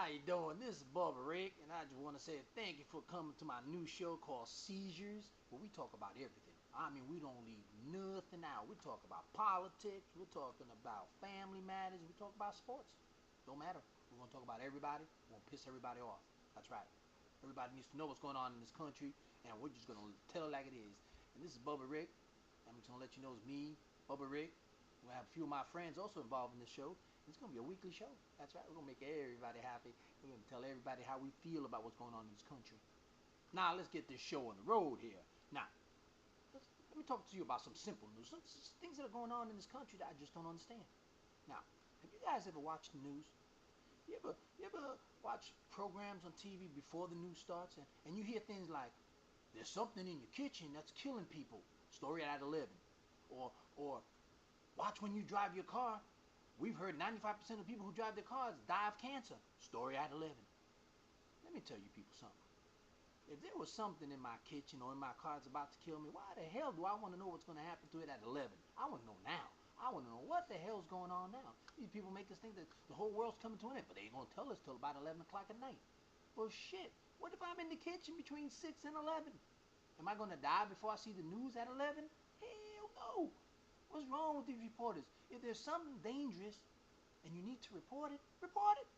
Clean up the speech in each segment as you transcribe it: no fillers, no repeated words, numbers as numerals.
How you doing? This is Bubba Rick, and I just want to say thank you for coming to my new show called Seizures, where we talk about everything. I mean, we don't leave nothing out. We talk about politics, we're talking about family matters, we talk about sports. Don't matter. We're going to talk about everybody. We're going to piss everybody off. That's right. Everybody needs to know what's going on in this country, and we're just going to tell it like it is. And this is Bubba Rick. I'm just going to let you know it's me, Bubba Rick. We're going to have a few of my friends also involved in this show. It's going to be a weekly show. That's right. We're going to make everybody happy. We're going to tell everybody how we feel about what's going on in this country. Now, let's get this show on the road here. Now, let me talk to you about some simple news. Some things that are going on in this country that I just don't understand. Now, have you guys ever watched the news? You ever watch programs on TV before the news starts and you hear things like, there's something in your kitchen that's killing people, story at 11. Or watch when you drive your car. We've heard 95% of people who drive their cars die of cancer, story at 11. Let me tell you people something. If there was something in my kitchen or in my car that's about to kill me, why the hell do I want to know what's going to happen to it at 11? I want to know now. I want to know what the hell's going on now. These people make us think that the whole world's coming to an end, but they ain't going to tell us till about 11 o'clock at night. Well, shit, what if I'm in the kitchen between 6 and 11? Am I going to die before I see the news at 11? Hell no. What's wrong with these reporters? If there's something dangerous and you need to report it, report it.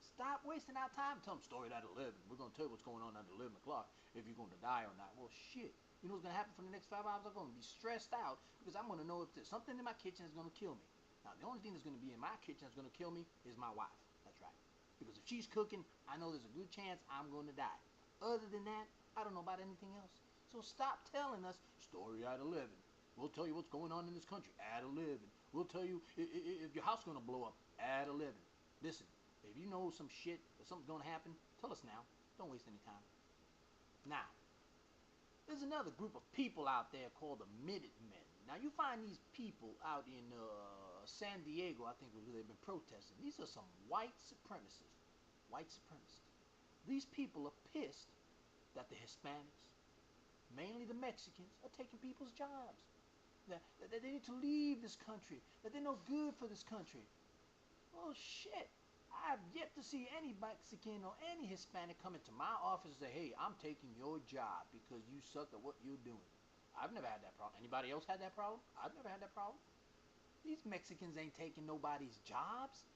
Stop wasting our time. Tell them story at 11. We're going to tell you what's going on at 11 o'clock, if you're going to die or not. Well, shit. You know what's going to happen for the next 5 hours? I'm going to be stressed out because I'm going to know if there's something in my kitchen that's going to kill me. Now, the only thing that's going to be in my kitchen that's going to kill me is my wife. That's right. Because if she's cooking, I know there's a good chance I'm going to die. Other than that, I don't know about anything else. So stop telling us story at 11. We'll tell you what's going on in this country at 11. We'll tell you if your house is going to blow up at 11. Listen, if you know some shit or something's going to happen, tell us now. Don't waste any time. Now, there's another group of people out there called the Minutemen. Now, you find these people out in San Diego, I think, where they've been protesting. These are some white supremacists. White supremacists. These people are pissed that the Hispanics, mainly the Mexicans, are taking people's jobs. That they need to leave this country. That they're no good for this country. Well, shit. I've yet to see any Mexican or any Hispanic come into my office and say, hey, I'm taking your job because you suck at what you're doing. I've never had that problem. Anybody else had that problem? I've never had that problem. These Mexicans ain't taking nobody's jobs.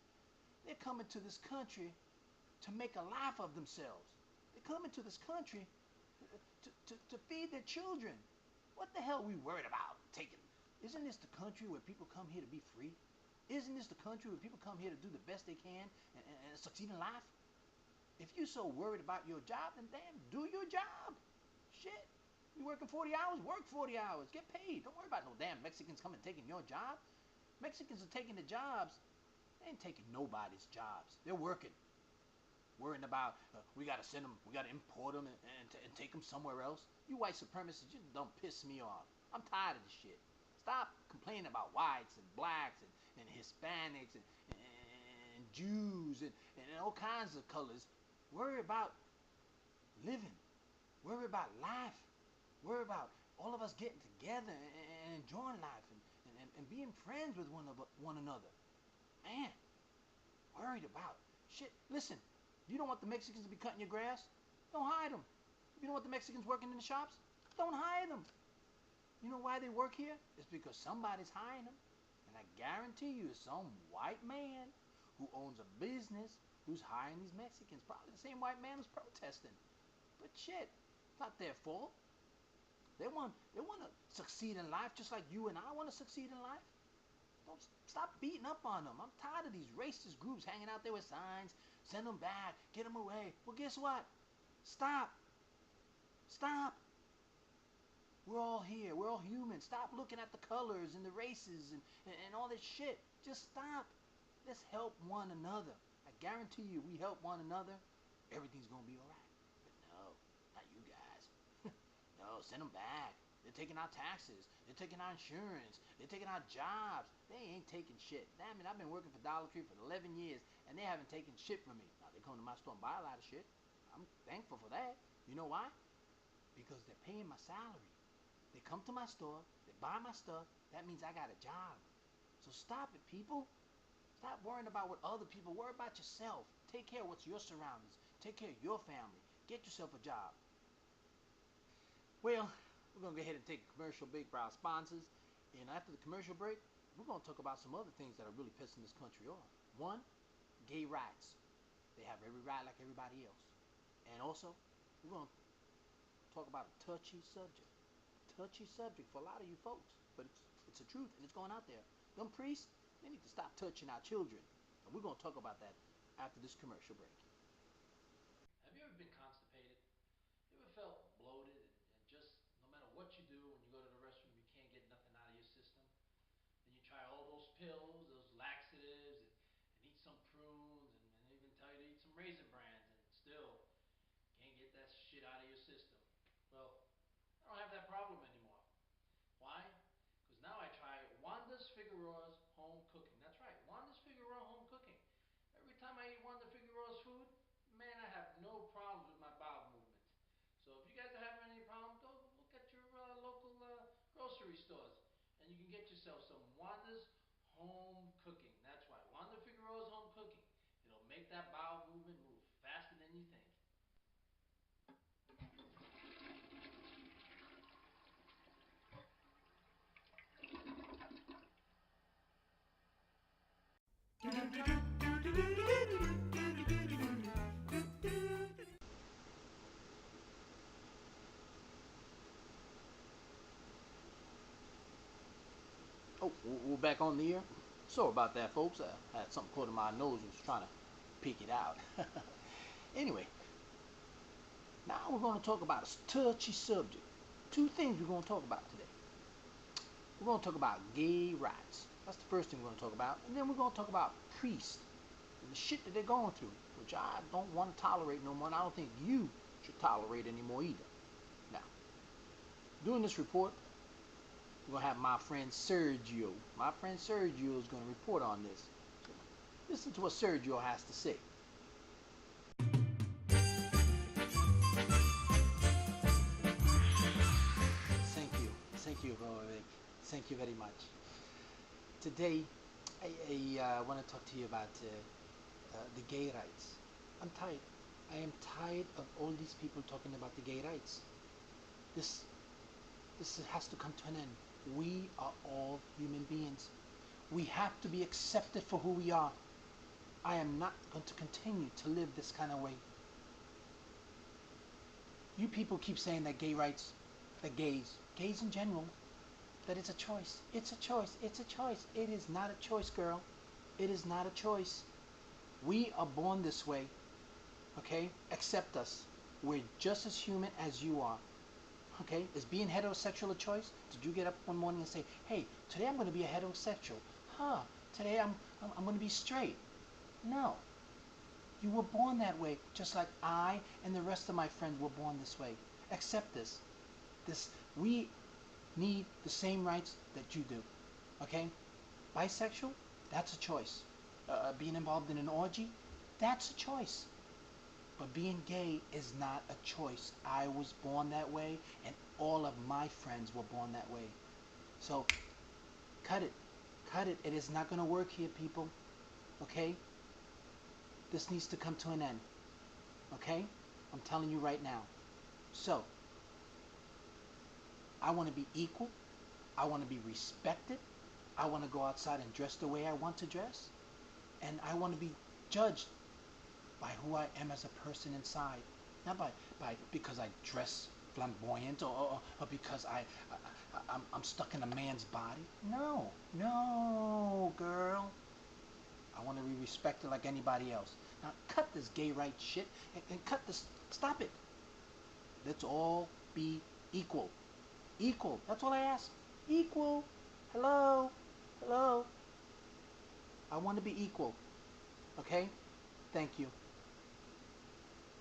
They're coming to this country to make a life of themselves. They're coming to this country to feed their children. What the hell are we worried about taking? Isn't this the country where people come here to be free? Isn't this the country where people come here to do the best they can and succeed in life? If you're so worried about your job, then damn, do your job. Shit. You working 40 hours? Work 40 hours. Get paid. Don't worry about no damn Mexicans coming taking your job. Mexicans are taking the jobs. They ain't taking nobody's jobs. They're working. Worrying about, we got to send them, we got to import them and take them somewhere else. You white supremacists, you don't piss me off. I'm tired of this shit. Stop complaining about whites and blacks and Hispanics and Jews and all kinds of colors. Worry about living. Worry about life. Worry about all of us getting together and enjoying life and being friends with one another. Man, worried about shit. Listen, you don't want the Mexicans to be cutting your grass? Don't hire them. You don't want the Mexicans working in the shops? Don't hire them. You know why they work here? It's because somebody's hiring them. And I guarantee you it's some white man who owns a business who's hiring these Mexicans. Probably the same white man who's protesting. But shit, it's not their fault. They want to succeed in life just like you and I want to succeed in life. Don't stop beating up on them. I'm tired of these racist groups hanging out there with signs. Send them back. Get them away. Well, guess what? Stop. Stop. We're all here. We're all human. Stop looking at the colors and the races and all this shit. Just stop. Let's help one another. I guarantee you, we help one another, everything's going to be all right. But no, not you guys. No, send them back. They're taking our taxes. They're taking our insurance. They're taking our jobs. They ain't taking shit. I mean, I've been working for Dollar Tree for 11 years, and they haven't taken shit from me. Now, they come to my store and buy a lot of shit. I'm thankful for that. You know why? Because they're paying my salary. They come to my store. They buy my stuff. That means I got a job. So stop it, people. Stop Stop worrying about what other people. Worry about yourself. Take care of what's your surroundings. Take care of your family. Get yourself a job. Well, we're going to go ahead and take a commercial break for our sponsors. And after the commercial break, we're going to talk about some other things that are really pissing this country off. One, gay rights. They have every right like everybody else. And also, we're going to talk about a touchy subject. Touchy subject for a lot of you folks. But it's the truth, and it's going out there. Them priests, they need to stop touching our children. And we're going to talk about that after this commercial break. Have you ever been constipated? You ever felt bloated and just no matter what you do when you go to the restroom, you can't get nothing out of your system? And you try all those pills, those laxatives, and eat some prunes, and even tell you to eat some Raisin Brans, and still can't get that shit out of your system. Well, I don't have that problem anymore. Why? Because now I try Wanda's Figueroa's Home Cooking. That's right, Wanda's Figueroa Home Cooking. Every time I eat Wanda Figueroa's food, man, I have no problems with my bowel movement. So if you guys are having any problems, go look at your local grocery stores, and you can get yourself some Wanda's Home Cooking. That's right, Wanda Figueroa's Home Cooking. It'll make that bowel movement move faster than you think. Oh, we're back on the air. Sorry about that, folks. I had something caught in my nose and was trying to pick it out. Anyway, now we're going to talk about a touchy subject. Two things we're going to talk about today. We're going to talk about gay rights. That's the first thing we're going to talk about. And then we're going to talk about priests and the shit that they're going through, which I don't want to tolerate no more, and I don't think you should tolerate anymore either. Now, doing this report, we're going to have my friend Sergio. My friend Sergio is going to report on this. So listen to what Sergio has to say. Thank you, Rorik. Thank you very much. Today, I want to talk to you about the gay rights. I'm tired. I am tired of all these people talking about the gay rights. This has to come to an end. We are all human beings. We have to be accepted for who we are. I am not going to continue to live this kind of way. You people keep saying that gay rights, that gays in general, that it's a choice. It's a choice. It's a choice. It is not a choice, girl. It is not a choice. We are born this way. Okay? Accept us. We're just as human as you are. Okay? Is being heterosexual a choice? Did you get up one morning and say, hey, today I'm going to be a heterosexual? Today I'm going to be straight. No. You were born that way, just like I and the rest of my friends were born this way. Accept this. We need the same rights that you do. Okay? Bisexual? That's a choice. Being involved in an orgy? That's a choice. But being gay is not a choice. I was born that way, and all of my friends were born that way. So, cut it. Cut it. It is not going to work here, people. Okay? This needs to come to an end. Okay? I'm telling you right now. So, I want to be equal. I want to be respected. I want to go outside and dress the way I want to dress. And I want to be judged by who I am as a person inside. Not by because I dress flamboyant or because I'm stuck in a man's body. No. No, girl. I want to be respected like anybody else. Now cut this gay rights shit and cut this. Stop it. Let's all be equal. Equal. That's all I ask. Equal. Hello. Hello. I want to be equal. Okay? Thank you.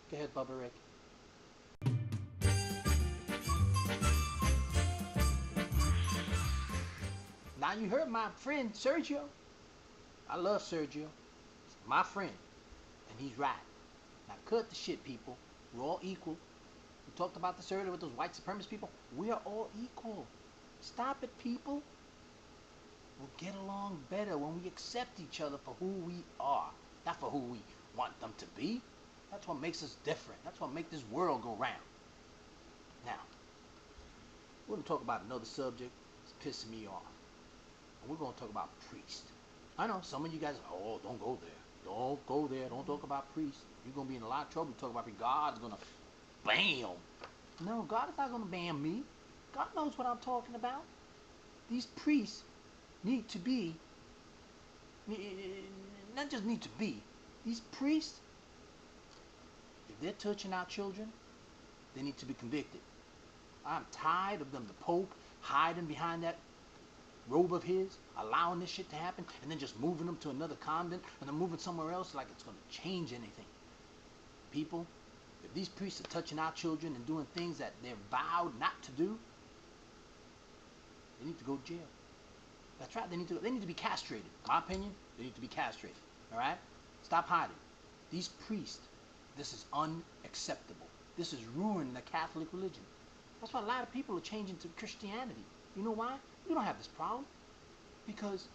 Go ahead, Bubba Rick. Now you heard my friend Sergio. I love Sergio. He's my friend. And he's right. Now cut the shit, people. We're all equal. We talked about this earlier with those white supremacist people. We are all equal. Stop it, people. We'll get along better when we accept each other for who we are, not for who we want them to be. That's what makes us different. That's what makes this world go round. Now, we're going to talk about another subject that's pissing me off. And we're going to talk about priests. I know some of you guys, oh, don't go there. Don't go there. Don't talk about priests. You're going to be in a lot of trouble. You talk about priests. God's going to bam. No, God is not going to bam me. God knows what I'm talking about. These priests need to be, not just need to be, these priests, if they're touching our children, they need to be convicted. I'm tired of them, the Pope, hiding behind that robe of his, allowing this shit to happen, and then just moving them to another convent, and then moving somewhere else like it's going to change anything. People, if these priests are touching our children and doing things that they're vowed not to do, they need to go to jail. That's right, they need to be castrated. In my opinion, they need to be castrated. Alright? Stop hiding. These priests, this is unacceptable. This is ruining the Catholic religion. That's why a lot of people are changing to Christianity. You know why? We don't have this problem. Because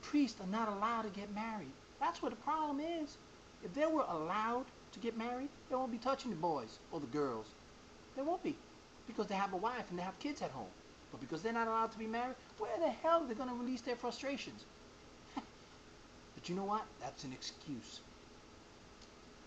priests are not allowed to get married. That's what the problem is. If they were allowed to get married, they won't be touching the boys or the girls. They won't be. Because they have a wife and they have kids at home. But because they're not allowed to be married, where the hell are they going to release their frustrations? But you know what? That's an excuse.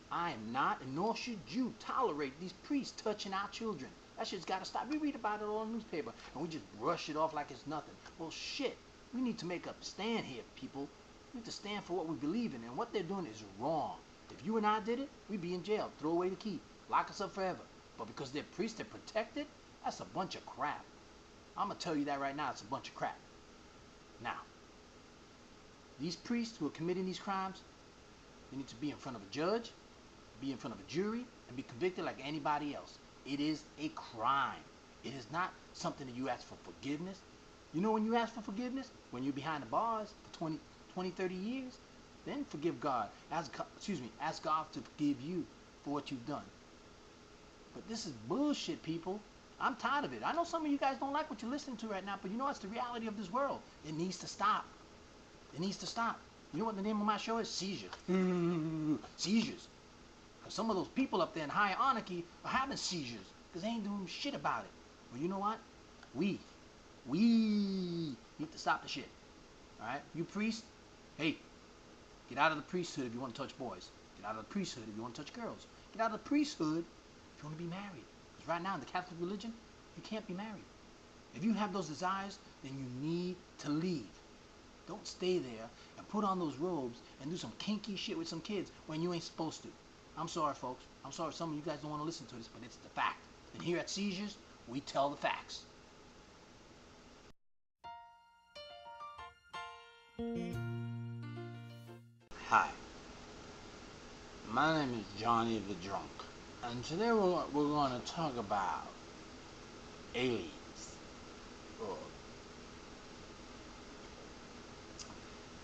I am not, and nor should you, tolerate these priests touching our children. That shit's got to stop. We read about it all in the newspaper, and we just brush it off like it's nothing. Well, shit. We need to make a stand here, people. We need to stand for what we believe in, and what they're doing is wrong. If you and I did it, we'd be in jail. Throw away the key. Lock us up forever. But because they're priests, they're protected? That's a bunch of crap. I'm going to tell you that right now. It's a bunch of crap. Now, these priests who are committing these crimes, they need to be in front of a judge, be in front of a jury, and be convicted like anybody else. It is a crime. It is not something that you ask for forgiveness. You know when you ask for forgiveness? When you're behind the bars for 20, 30 years. Then forgive God. Ask God to forgive you for what you've done. But this is bullshit, people. I'm tired of it. I know some of you guys don't like what you're listening to right now, but you know it's the reality of this world. It needs to stop. It needs to stop. You know what the name of my show is? Seizures. Seizures. Because some of those people up there in high anarchy are having seizures because they ain't doing shit about it. Well, you know what? We need to stop the shit. Alright? You priests, hey, get out of the priesthood if you want to touch boys. Get out of the priesthood if you want to touch girls. Get out of the priesthood if you want to be married. Because right now in the Catholic religion, you can't be married. If you have those desires, then you need to leave. Don't stay there and put on those robes and do some kinky shit with some kids when you ain't supposed to. I'm sorry, folks. I'm sorry some of you guys don't want to listen to this, but it's the fact. And here at Seizures, we tell the facts. Hi. My name is Johnny the Drunk. And today we're going to talk about aliens.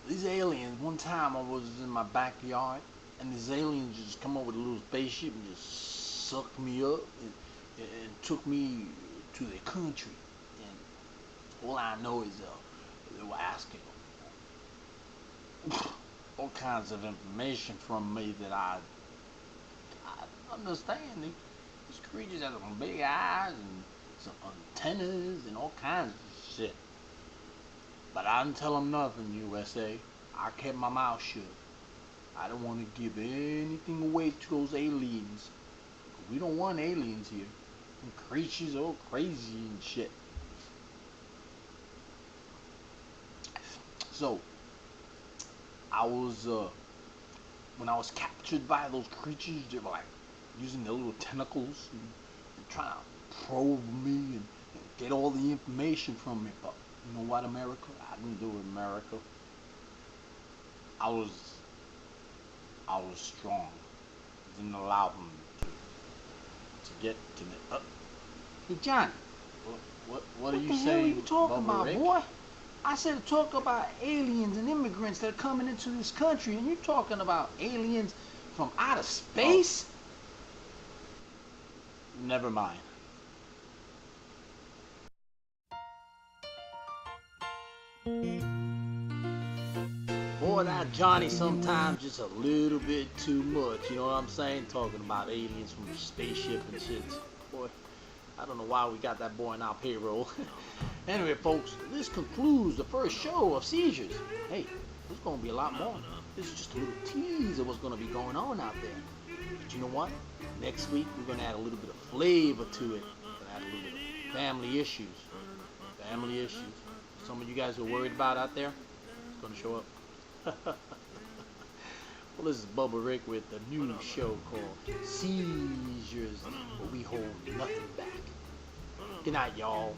These aliens, one time I was in my backyard, and these aliens just come up with a little spaceship and just sucked me up and took me to their country. And all I know is they were asking all kinds of information from me that I understand. These creatures have some big eyes and some antennas and all kinds of shit. But I didn't tell them nothing, USA. I kept my mouth shut. I don't want to give anything away to those aliens. We don't want aliens here. Some creatures all crazy and shit. So, when I was captured by those creatures, they were like using their little tentacles and trying to probe me and get all the information from me. But you know what, America? I didn't do it, America. I was strong. I didn't allow them to get to me. Hey, John. What are you saying? What the hell are you talking about, boy? I said talk about aliens and immigrants that are coming into this country, and you're talking about aliens from outer space? Oh. Never mind. Boy, that Johnny sometimes just a little bit too much. You know what I'm saying? Talking about aliens from a spaceship and shit. Boy, I don't know why we got that boy in our payroll. Anyway, folks, this concludes the first show of Seizures. Hey, there's going to be a lot more. This is just a little tease of what's going to be going on out there. But you know what? Next week, we're going to add a little bit of flavor to it. We're going to add a little bit of family issues. Family issues. Some of you guys are worried about out there, it's going to show up. Well, this is Bubba Rick with a new show called Seizures, where we hold nothing back. Good night, y'all.